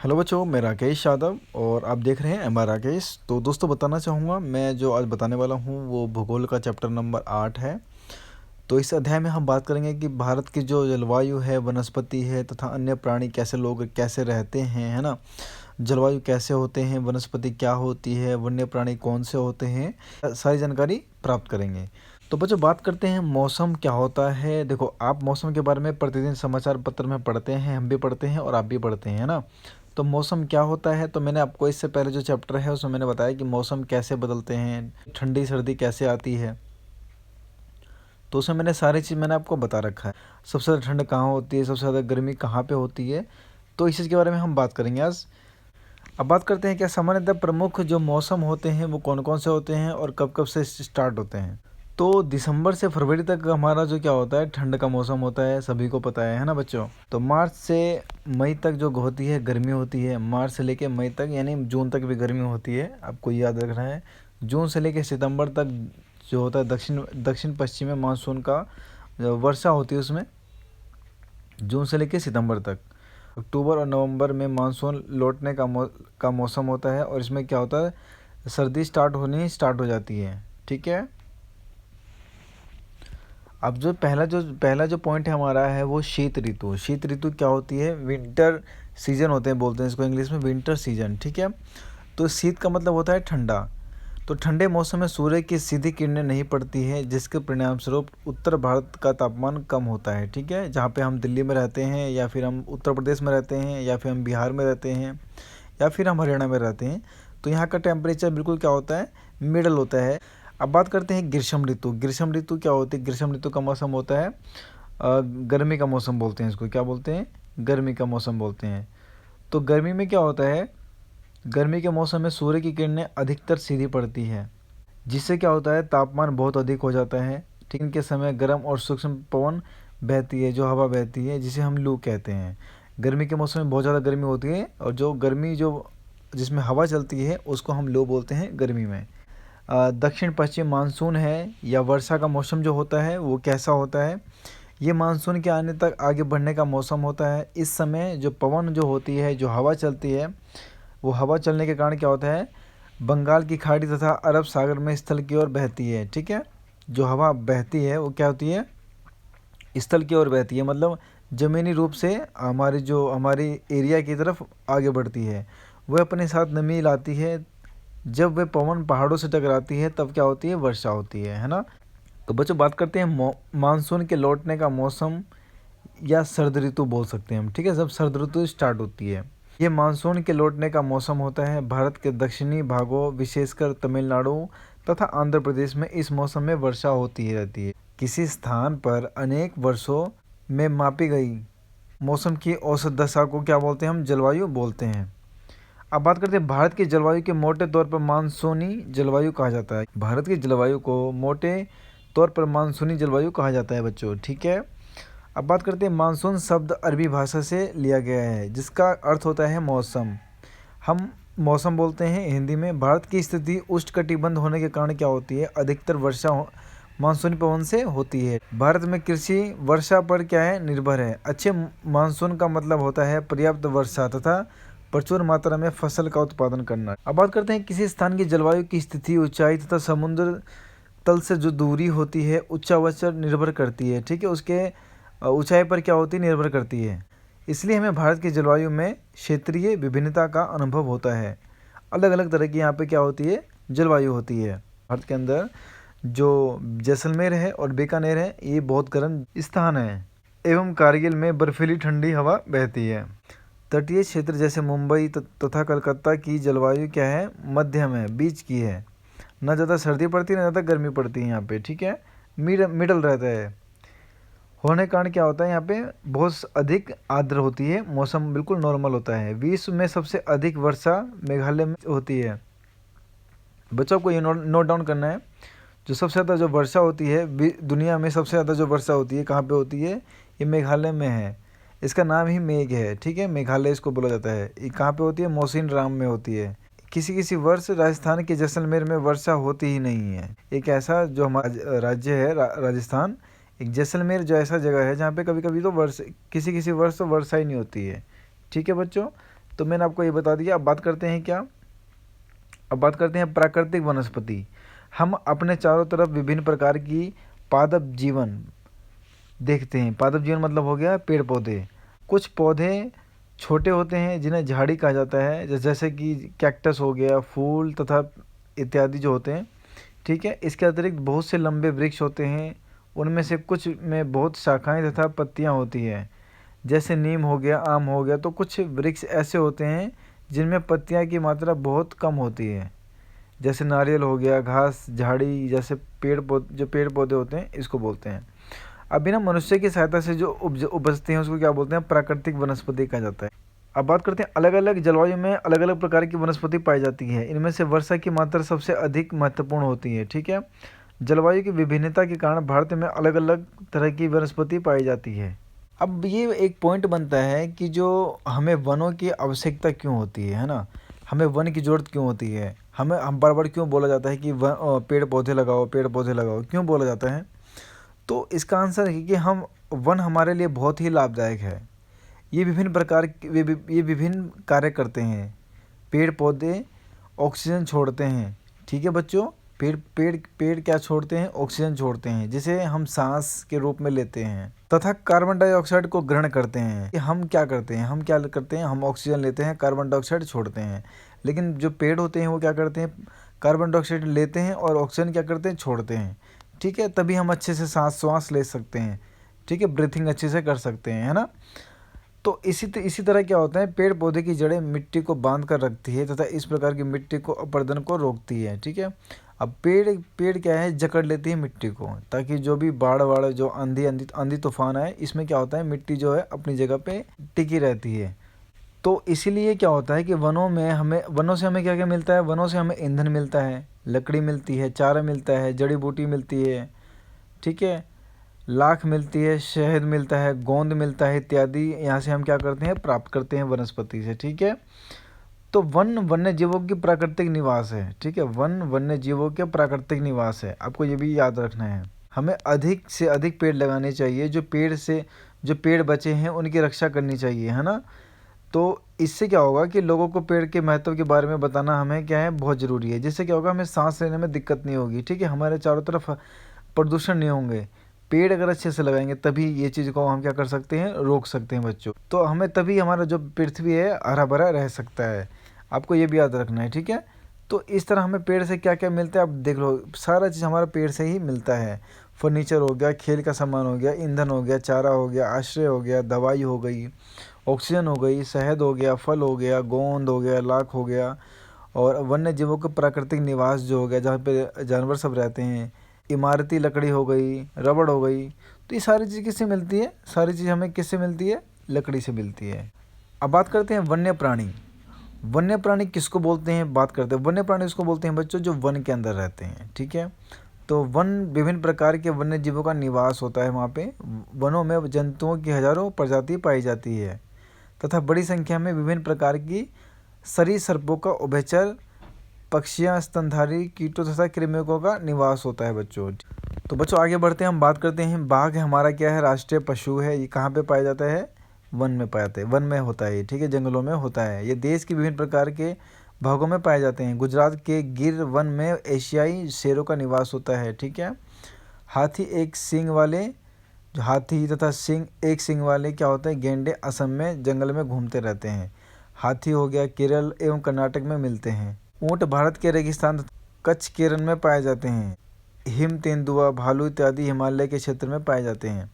Hello बच्चों, मैं राकेश यादव और आप देख रहे हैं एम आर राकेश। तो दोस्तों बताना चाहूँगा, मैं जो आज बताने वाला हूँ वो भूगोल का चैप्टर नंबर 8 है। तो इस अध्याय में हम बात करेंगे कि भारत की जो जलवायु है, वनस्पति है तथा अन्य प्राणी कैसे लोग कैसे रहते हैं, है ना। जलवायु कैसे होते हैं, वनस्पति क्या होती है, वन्य प्राणी कौन से होते हैं, सारी जानकारी प्राप्त करेंगे। तो बच्चों बात करते हैं मौसम क्या होता है। देखो, आप मौसम के बारे में प्रतिदिन समाचार पत्र में पढ़ते हैं, हम भी पढ़ते हैं और आप भी पढ़ते हैं, है ना। तो मौसम क्या होता है, तो मैंने आपको इससे पहले जो चैप्टर है उसमें मैंने बताया कि मौसम कैसे बदलते हैं, ठंडी सर्दी कैसे आती है। तो उसमें मैंने सारी चीज़ मैंने आपको बता रखा है। सबसे ज़्यादा ठंड कहाँ होती है, सबसे ज़्यादा गर्मी कहाँ पे होती है, तो इस चीज़ के बारे में हम बात करेंगे आज। अब बात करते हैं क्या सामान्यतः प्रमुख जो मौसम होते हैं वो कौन कौन से होते हैं और कब कब से स्टार्ट होते हैं। तो दिसंबर से फरवरी तक हमारा जो क्या होता है, ठंड का मौसम होता है, सभी को पता है ना बच्चों। तो मार्च से मई तक जो होती है गर्मी होती है, मार्च से लेके मई तक यानी जून तक भी गर्मी होती है, आपको याद रखना है। जून से लेके सितंबर तक जो होता है दक्षिण पश्चिमी मानसून का वर्षा होती है उसमें, जून से लेके सितंबर तक। अक्टूबर और नवंबर में मानसून लौटने का मौसम होता है और इसमें क्या होता है, सर्दी स्टार्ट हो जाती है, ठीक है। अब जो पहला जो पॉइंट है हमारा है वो शीत ऋतु। शीत ऋतु क्या होती है, विंटर सीजन होते हैं, बोलते हैं इसको इंग्लिश में विंटर सीजन, ठीक है। तो शीत का मतलब होता है ठंडा। तो ठंडे मौसम में सूर्य की सीधी किरणें नहीं पड़ती है, जिसके परिणाम स्वरूप उत्तर भारत का तापमान कम होता है, ठीक है। जहाँ पे हम दिल्ली में रहते हैं या फिर हम उत्तर प्रदेश में रहते हैं या फिर हम बिहार में रहते हैं या फिर हम हरियाणा में रहते हैं, तो यहाँ का टेम्परेचर बिल्कुल क्या होता है, मिडल होता है। अब बात करते हैं ग्रीष्म ऋतु। ग्रीष्म ऋतु क्या होती है, ग्रीष्म ऋतु का मौसम होता है गर्मी का मौसम बोलते हैं इसको, क्या बोलते हैं, गर्मी का मौसम बोलते हैं। तो गर्मी में क्या होता है, गर्मी के मौसम में सूर्य की किरणें अधिकतर सीधी पड़ती है, जिससे क्या होता है तापमान बहुत अधिक हो जाता है, ठीक। इनके समय गर्म और सूक्ष्म पवन बहती है, जो हवा बहती है जिसे हम लू कहते हैं। गर्मी के मौसम में बहुत ज़्यादा गर्मी होती है और जो गर्मी जो जिसमें हवा चलती है उसको हम लू बोलते हैं गर्मी में। दक्षिण पश्चिम मानसून है या वर्षा का मौसम जो होता है वो कैसा होता है, ये मानसून के आने तक आगे बढ़ने का मौसम होता है। इस समय जो पवन जो होती है, जो हवा चलती है, वो हवा चलने के कारण क्या होता है, बंगाल की खाड़ी तथा अरब सागर में स्थल की ओर बहती है, ठीक है। जो हवा बहती है वो क्या होती है, स्थल की ओर बहती है, मतलब ज़मीनी रूप से हमारी एरिया की तरफ आगे बढ़ती है। वह अपने साथ नमी लाती है। जब वह पवन पहाड़ों से टकराती है तब क्या होती है, वर्षा होती है ना। तो बच्चों बात करते हैं मानसून के लौटने का मौसम या सर्द ऋतु बोल सकते हैं हम, ठीक है, जब सर्द ऋतु स्टार्ट होती है। ये मानसून के लौटने का मौसम होता है। भारत के दक्षिणी भागों विशेषकर तमिलनाडु तथा आंध्र प्रदेश में इस मौसम में वर्षा होती रहती है। किसी स्थान पर अनेक वर्षों में मापी गई मौसम की औसत दशा को क्या बोलते हैं, हम जलवायु बोलते हैं। अब बात करते हैं भारत की जलवायु के मोटे तौर पर मानसूनी जलवायु कहा जाता है। भारत की जलवायु को मोटे तौर पर मानसूनी जलवायु कहा जाता है बच्चों, ठीक है। अब बात करते हैं मानसून शब्द अरबी भाषा से लिया गया है, जिसका अर्थ होता है मौसम। हम मौसम बोलते हैं हिंदी में। भारत की स्थिति उष्णकटिबंध होने के कारण क्या होती है, अधिकतर वर्षा मानसूनी पवन से होती है। भारत में कृषि वर्षा पर क्या है, निर्भर है। अच्छे मानसून का मतलब होता है पर्याप्त वर्षा तथा प्रचुर मात्रा में फसल का उत्पादन करना। अब बात करते हैं किसी स्थान की जलवायु की स्थिति ऊंचाई तथा समुद्र तल से जो दूरी होती है उच्चावच निर्भर करती है, ठीक है, उसके ऊंचाई पर क्या होती है, निर्भर करती है। इसलिए हमें भारत की जलवायु में क्षेत्रीय विभिन्नता का अनुभव होता है। अलग अलग तरह की यहाँ पे क्या होती है, जलवायु होती है। भारत के अंदर जो जैसलमेर है और बीकानेर है, ये बहुत गर्म स्थान है एवं कारगिल में बर्फीली ठंडी हवा बहती है। तटीय क्षेत्र जैसे मुंबई तथा कलकत्ता की जलवायु क्या है, मध्यम है, बीच की है। ना ज़्यादा सर्दी पड़ती है ना ज़्यादा गर्मी पड़ती है यहाँ पे, ठीक है, मिडल रहता है। होने के कारण क्या होता है, यहाँ पे बहुत अधिक आर्द्र होती है, मौसम बिल्कुल नॉर्मल होता है। विश्व में सबसे अधिक वर्षा मेघालय में होती है। बच्चों को ये नोट डाउन करना है, जो सबसे ज़्यादा जो वर्षा होती है दुनिया में, सबसे ज़्यादा जो वर्षा होती है कहाँ पे होती है, ये मेघालय में है। इसका नाम ही मेघ है, ठीक है, मेघालय इसको बोला जाता है। ये कहाँ पे होती है, मौसिन राम में होती है। किसी वर्ष राजस्थान के जैसलमेर में वर्षा होती ही नहीं है। एक ऐसा जो हमारा राज्य है राजस्थान, एक जैसलमेर जो ऐसा जगह है जहाँ पे कभी कभी तो किसी वर्ष तो वर्षा ही नहीं होती है, ठीक है बच्चों। तो मैंने आपको ये बता दिया। अब बात करते हैं क्या, अब बात करते हैं प्राकृतिक वनस्पति। हम अपने चारों तरफ विभिन्न प्रकार की पादप जीवन देखते हैं। पादप जीवन मतलब हो गया पेड़ पौधे। कुछ पौधे छोटे होते हैं जिन्हें झाड़ी कहा जाता है, जैसे कि कैक्टस हो गया, फूल तथा इत्यादि जो होते हैं, ठीक है। इसके अतिरिक्त बहुत से लंबे वृक्ष होते हैं, उनमें से कुछ में बहुत शाखाएं तथा पत्तियां होती हैं, जैसे नीम हो गया, आम हो गया। तो कुछ वृक्ष ऐसे होते हैं जिनमें पत्तियां की मात्रा बहुत कम होती है, जैसे नारियल हो गया, घास झाड़ी जैसे पेड़ पौधे होते हैं, इसको बोलते हैं। अब बिना मनुष्य की सहायता से जो उपजते हैं उसको क्या बोलते हैं, प्राकृतिक वनस्पति कहा जाता है। अब बात करते हैं अलग अलग जलवायु में अलग अलग प्रकार की वनस्पति पाई जाती है। इनमें से वर्षा की मात्रा सबसे अधिक महत्वपूर्ण होती है, ठीक है। जलवायु की विभिन्नता के कारण भारत में अलग अलग तरह की वनस्पति पाई जाती है। अब ये एक पॉइंट बनता है कि जो हमें वनों की आवश्यकता क्यों होती है ना, हमें वन की ज़रूरत क्यों होती है, हम बार बार क्यों बोला जाता है कि पेड़ पौधे लगाओ, पेड़ पौधे लगाओ, क्यों बोला जाता है। तो इसका आंसर है कि हम वन हमारे लिए बहुत ही लाभदायक है। ये विभिन्न प्रकार ये विभिन्न कार्य करते हैं। पेड़ पौधे ऑक्सीजन छोड़ते हैं, ठीक है बच्चों। पेड़ क्या छोड़ते हैं, ऑक्सीजन छोड़ते हैं, जिसे हम सांस के रूप में लेते हैं, तथा कार्बन डाइऑक्साइड को ग्रहण करते हैं। हम क्या करते हैं, हम ऑक्सीजन लेते हैं, कार्बन डाइऑक्साइड छोड़ते हैं। लेकिन जो पेड़ होते हैं वो क्या करते हैं, कार्बन डाइऑक्साइड लेते हैं और ऑक्सीजन क्या करते हैं, छोड़ते हैं, ठीक है। तभी हम अच्छे से श्वास ले सकते हैं, ठीक है, ब्रीथिंग अच्छे से कर सकते हैं, है ना। तो इसी तरह क्या होता है, पेड़ पौधे की जड़ें मिट्टी को बांध कर रखती है तथा इस प्रकार की मिट्टी को अपरदन को रोकती है, ठीक है। अब पेड़ क्या है, जकड़ लेती है मिट्टी को, ताकि जो भी बाढ़ जो आंधी तूफान आए, इसमें क्या होता है, मिट्टी जो है अपनी जगह पे टिकी रहती है। तो इसीलिए क्या होता है कि वनों से हमें क्या क्या मिलता है, वनों से हमें ईंधन मिलता है, लकड़ी मिलती है, चारा मिलता है, जड़ी बूटी मिलती है, ठीक है, लाख मिलती है, शहद मिलता है, गोंद मिलता है इत्यादि। यहाँ से हम क्या करते हैं, प्राप्त करते हैं वनस्पति से, ठीक है। तो वन वन्य जीवों की प्राकृतिक निवास है, ठीक है, वन वन्य जीवों के प्राकृतिक निवास है। आपको ये भी याद रखना है। हमें अधिक से अधिक पेड़ लगाने चाहिए, जो पेड़ बचे हैं उनकी रक्षा करनी चाहिए, है ना। तो इससे क्या होगा कि लोगों को पेड़ के महत्व के बारे में बताना हमें क्या है, बहुत ज़रूरी है। जिससे क्या होगा, हमें सांस लेने में दिक्कत नहीं होगी, ठीक है, हमारे चारों तरफ प्रदूषण नहीं होंगे। पेड़ अगर अच्छे से लगाएंगे तभी ये चीज़ को हम क्या कर सकते हैं, रोक सकते हैं बच्चों। तो हमें तभी हमारा जो पृथ्वी है हरा भरा रह सकता है। आपको ये भी याद रखना है, ठीक है। तो इस तरह हमें पेड़ से क्या क्या मिलता है, आप देख लो, सारा चीज़ हमारा पेड़ से ही मिलता है। फर्नीचर हो गया, खेल का सामान हो गया, ईंधन हो गया, चारा हो गया, आश्रय हो गया, दवाई हो गई, ऑक्सीजन हो गई, शहद हो गया, फल हो गया, गोंद हो गया, लाख हो गया, और वन्य जीवों का प्राकृतिक निवास जो हो गया, जहाँ पे जानवर सब रहते हैं, इमारती लकड़ी हो गई, रबड़ हो गई। तो ये सारी चीज़ किससे मिलती है, सारी चीज़ हमें किससे मिलती है, लकड़ी से मिलती है। अब बात करते हैं वन्य प्राणी। वन्य प्राणी किसको बोलते हैं, बात करते हैं। वन्य प्राणी उसको बोलते हैं बच्चों जो वन के अंदर रहते हैं, ठीक है। तो वन विभिन्न प्रकार के वन्य जीवों का निवास होता है। वहाँ पे वनों में जंतुओं की हजारों प्रजाति पाई जाती है तथा बड़ी संख्या में विभिन्न प्रकार की सरीसृपों का, उभयचर पक्षियाँ, स्तनधारी कीटों तथा कृमियों का निवास होता है बच्चों। तो बच्चों आगे बढ़ते हैं, हम बात करते हैं बाघ हमारा क्या है, राष्ट्रीय पशु है। ये कहाँ पे पाया जाता है, वन में पाया जाता है, वन में होता है, ठीक है, जंगलों में होता है। ये देश के विभिन्न प्रकार के भागों में पाए जाते हैं। गुजरात के गिर वन में एशियाई शेरों का निवास होता है, ठीक है। हाथी तथा एक सींग वाले क्या होते हैं, गेंडे असम में जंगल में घूमते रहते हैं। हाथी हो गया, केरल एवं कर्नाटक में मिलते हैं। ऊँट भारत के रेगिस्तान कच्छ केरल में पाए जाते हैं। हिम तेंदुआ, भालू इत्यादि हिमालय के क्षेत्र में पाए जाते हैं।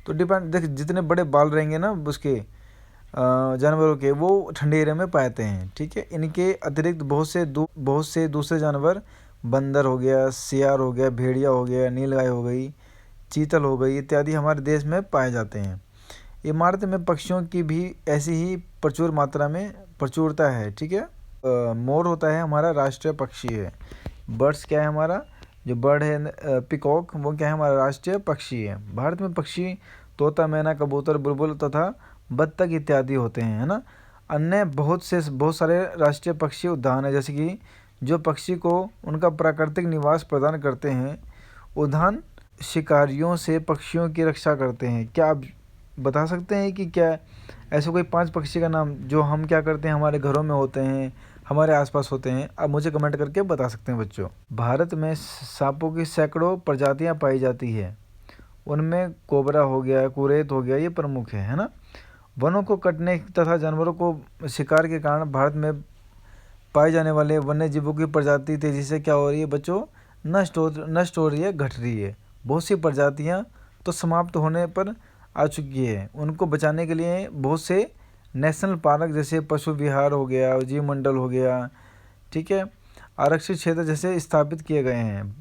तो डिपेंड देख, जितने बड़े बाल रहेंगे ना उसके जानवरों के, वो ठंडे एरिया में पाते हैं, ठीक है। इनके अतिरिक्त बहुत से दूसरे जानवर, बंदर हो गया, सियार हो गया, भेड़िया हो गया, नीलगाय हो गई, चीतल हो गई इत्यादि हमारे देश में पाए जाते हैं। इमारत में पक्षियों की भी ऐसी ही प्रचुर मात्रा में प्रचुरता है, ठीक है। मोर होता है हमारा राष्ट्रीय पक्षी है। बर्ड्स क्या है हमारा, जो बर्ड है पिकॉक, वो क्या है हमारा राष्ट्रीय पक्षी है। भारत में पक्षी तोता, मैना, कबूतर, बुलबुल तथा बत्तख इत्यादि होते हैं, है ना। अन्य बहुत सारे राष्ट्रीय पक्षी उद्यान है, जैसे कि जो पक्षी को उनका प्राकृतिक निवास प्रदान करते हैं। उद्यान शिकारियों से पक्षियों की रक्षा करते हैं। क्या आप बता सकते हैं कि क्या ऐसे कोई 5 पक्षी का नाम जो हम क्या करते हैं, हमारे घरों में होते हैं, हमारे आसपास होते हैं? आप मुझे कमेंट करके बता सकते हैं बच्चों। भारत में सांपों की सैकड़ों प्रजातियां पाई जाती है। उनमें कोबरा हो गया, कुरेत हो गया, ये प्रमुख है ना। वनों को कटने तथा जानवरों को शिकार के कारण भारत में पाए जाने वाले वन्य जीवों की प्रजाति तेजी से क्या हो रही है बच्चों? नष्ट हो रही है, घट रही है। बहुत सी प्रजातियां तो समाप्त होने पर आ चुकी है। उनको बचाने के लिए बहुत से नेशनल पार्क जैसे पशु विहार हो गया, जीव मंडल हो गया, ठीक है, आरक्षित क्षेत्र जैसे स्थापित किए गए हैं।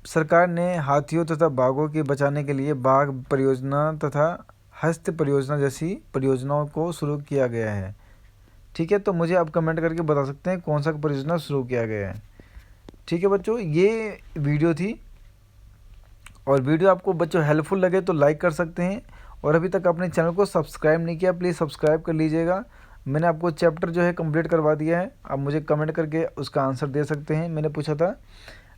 सरकार ने हाथियों तथा बाघों के बचाने के लिए बाघ परियोजना तथा हस्त परियोजना जैसी परियोजनाओं को शुरू किया गया है। ठीक है, तो मुझे आप कमेंट करके बता सकते हैं कौन सा परियोजना शुरू किया गया है। ठीक है बच्चों, ये वीडियो थी, और वीडियो आपको बच्चों हेल्पफुल लगे तो लाइक कर सकते हैं, और अभी तक अपने चैनल को सब्सक्राइब नहीं किया प्लीज़ सब्सक्राइब कर लीजिएगा। मैंने आपको चैप्टर जो है कंप्लीट करवा दिया है, आप मुझे कमेंट करके उसका आंसर दे सकते हैं। मैंने पूछा था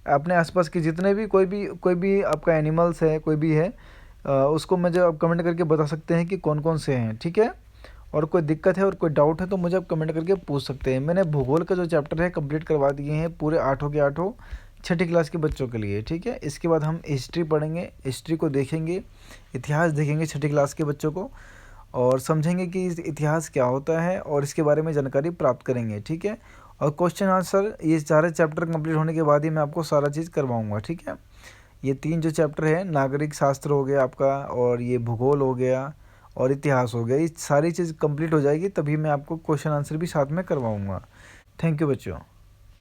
अपने आसपास के जितने भी कोई भी आपका एनिमल्स है, कोई भी है, उसको मुझे आप कमेंट करके बता सकते हैं कि कौन कौन से हैं। ठीक है, और कोई दिक्कत है और कोई डाउट है तो मुझे आप कमेंट करके पूछ सकते हैं। मैंने भूगोल का जो चैप्टर है कंप्लीट करवा दिए हैं पूरे 8 के 8 छठी क्लास के बच्चों के लिए। ठीक है, इसके बाद हम हिस्ट्री पढ़ेंगे, हिस्ट्री को देखेंगे, इतिहास देखेंगे छठी क्लास के बच्चों को, और समझेंगे कि इतिहास क्या होता है और इसके बारे में जानकारी प्राप्त करेंगे। ठीक है, और क्वेश्चन आंसर ये सारे चैप्टर कंप्लीट होने के बाद ही मैं आपको सारा चीज़ करवाऊँगा। ठीक है, ये 3 जो चैप्टर है, नागरिक शास्त्र हो गया आपका, और ये भूगोल हो गया, और इतिहास हो गया, ये सारी चीज़ कंप्लीट हो जाएगी तभी मैं आपको क्वेश्चन आंसर भी साथ में करवाऊँगा। थैंक यू बच्चों।